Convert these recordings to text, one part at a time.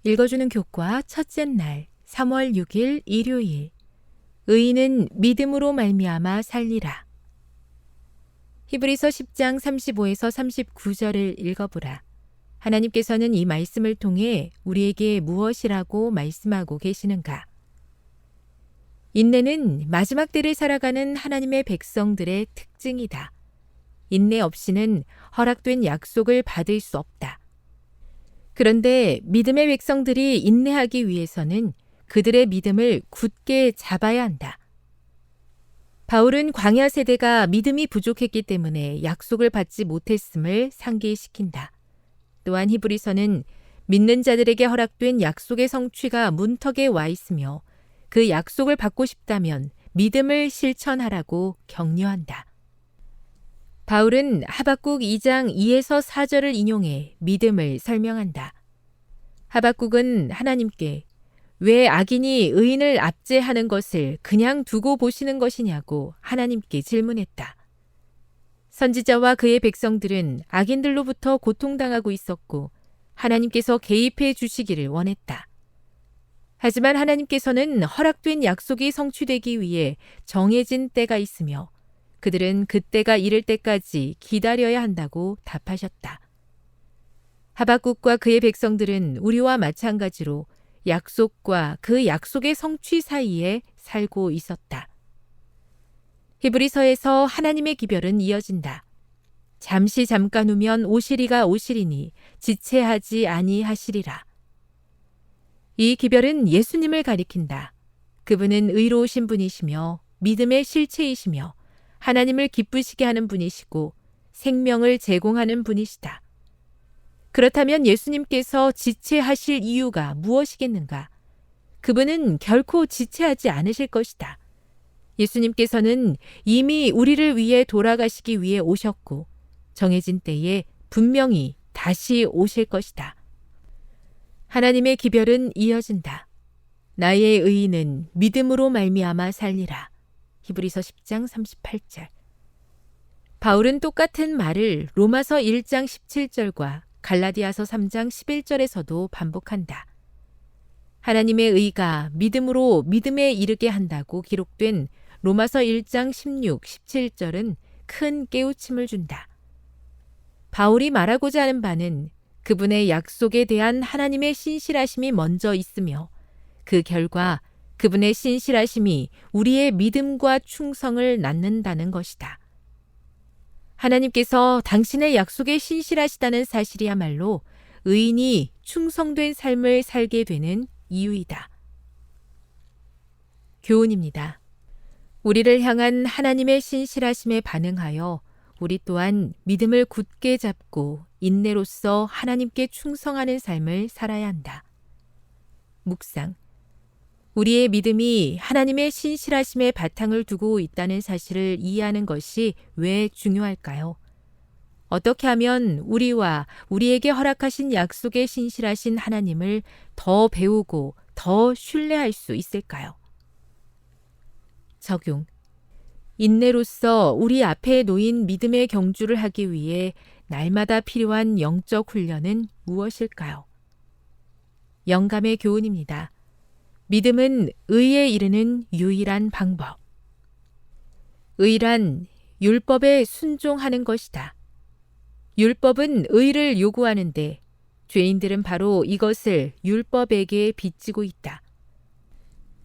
읽어주는 교과 첫째 날 3월 6일 일요일. 의인은 믿음으로 말미암아 살리라. 히브리서 10장 35에서 39절을 읽어보라. 하나님께서는 이 말씀을 통해 우리에게 무엇이라고 말씀하고 계시는가? 인내는 마지막 때를 살아가는 하나님의 백성들의 특징이다. 인내 없이는 허락된 약속을 받을 수 없다. 그런데 믿음의 백성들이 인내하기 위해서는 그들의 믿음을 굳게 잡아야 한다. 바울은 광야 세대가 믿음이 부족했기 때문에 약속을 받지 못했음을 상기시킨다. 또한 히브리서는 믿는 자들에게 허락된 약속의 성취가 문턱에 와 있으며 그 약속을 받고 싶다면 믿음을 실천하라고 격려한다. 바울은 하박국 2장 2에서 4절을 인용해 믿음을 설명한다. 하박국은 하나님께 왜 악인이 의인을 압제하는 것을 그냥 두고 보시는 것이냐고 하나님께 질문했다. 선지자와 그의 백성들은 악인들로부터 고통당하고 있었고 하나님께서 개입해 주시기를 원했다. 하지만 하나님께서는 허락된 약속이 성취되기 위해 정해진 때가 있으며 그들은 그 때가 이를 때까지 기다려야 한다고 답하셨다. 하박국과 그의 백성들은 우리와 마찬가지로 약속과 그 약속의 성취 사이에 살고 있었다. 히브리서에서 하나님의 기별은 이어진다. 잠시 잠깐 후면 오시리가 오시리니 지체하지 아니하시리라. 이 기별은 예수님을 가리킨다. 그분은 의로우신 분이시며 믿음의 실체이시며 하나님을 기쁘시게 하는 분이시고 생명을 제공하는 분이시다. 그렇다면 예수님께서 지체하실 이유가 무엇이겠는가? 그분은 결코 지체하지 않으실 것이다. 예수님께서는 이미 우리를 위해 돌아가시기 위해 오셨고 정해진 때에 분명히 다시 오실 것이다. 하나님의 기별은 이어진다. 나의 의인은 믿음으로 말미암아 살리라. 히브리서 10장 38절. 바울은 똑같은 말을 로마서 1장 17절과 갈라디아서 3장 11절에서도 반복한다. 하나님의 의가 믿음으로 믿음에 이르게 한다고 기록된 로마서 1장 16, 17절은 큰 깨우침을 준다. 바울이 말하고자 하는 바는 그분의 약속에 대한 하나님의 신실하심이 먼저 있으며 그 결과 그분의 신실하심이 우리의 믿음과 충성을 낳는다는 것이다. 하나님께서 당신의 약속에 신실하시다는 사실이야말로 의인이 충성된 삶을 살게 되는 이유이다. 교훈입니다. 우리를 향한 하나님의 신실하심에 반응하여 우리 또한 믿음을 굳게 잡고 인내로써 하나님께 충성하는 삶을 살아야 한다. 묵상. 우리의 믿음이 하나님의 신실하심에 바탕을 두고 있다는 사실을 이해하는 것이 왜 중요할까요? 어떻게 하면 우리와 우리에게 허락하신 약속에 신실하신 하나님을 더 배우고 더 신뢰할 수 있을까요? 적용. 인내로서 우리 앞에 놓인 믿음의 경주를 하기 위해 날마다 필요한 영적 훈련은 무엇일까요? 영감의 교훈입니다. 믿음은 의에 이르는 유일한 방법. 의란 율법에 순종하는 것이다. 율법은 의를 요구하는데 죄인들은 바로 이것을 율법에게 빚지고 있다.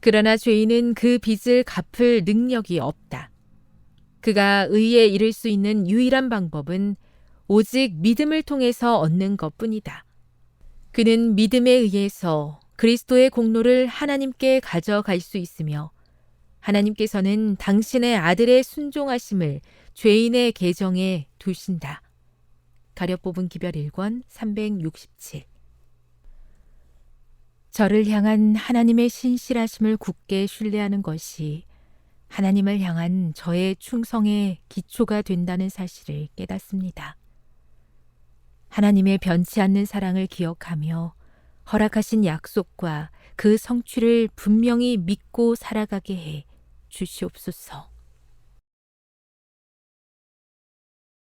그러나 죄인은 그 빚을 갚을 능력이 없다. 그가 의에 이를 수 있는 유일한 방법은 오직 믿음을 통해서 얻는 것뿐이다. 그는 믿음에 의해서 그리스도의 공로를 하나님께 가져갈 수 있으며 하나님께서는 당신의 아들의 순종하심을 죄인의 계정에 두신다. 가려 뽑은 기별 1권 367. 저를 향한 하나님의 신실하심을 굳게 신뢰하는 것이 하나님을 향한 저의 충성의 기초가 된다는 사실을 깨닫습니다. 하나님의 변치 않는 사랑을 기억하며 허락하신 약속과 그 성취를 분명히 믿고 살아가게 해 주시옵소서.